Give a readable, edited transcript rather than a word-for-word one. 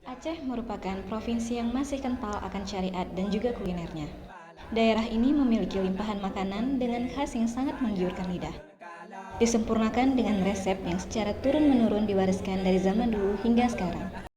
Aceh merupakan provinsi yang masih kental akan syariat dan juga kulinernya. Daerah ini memiliki limpahan makanan dengan khas yang sangat menggiurkan lidah. Disempurnakan dengan resep yang secara turun-menurun diwariskan dari zaman dulu hingga sekarang.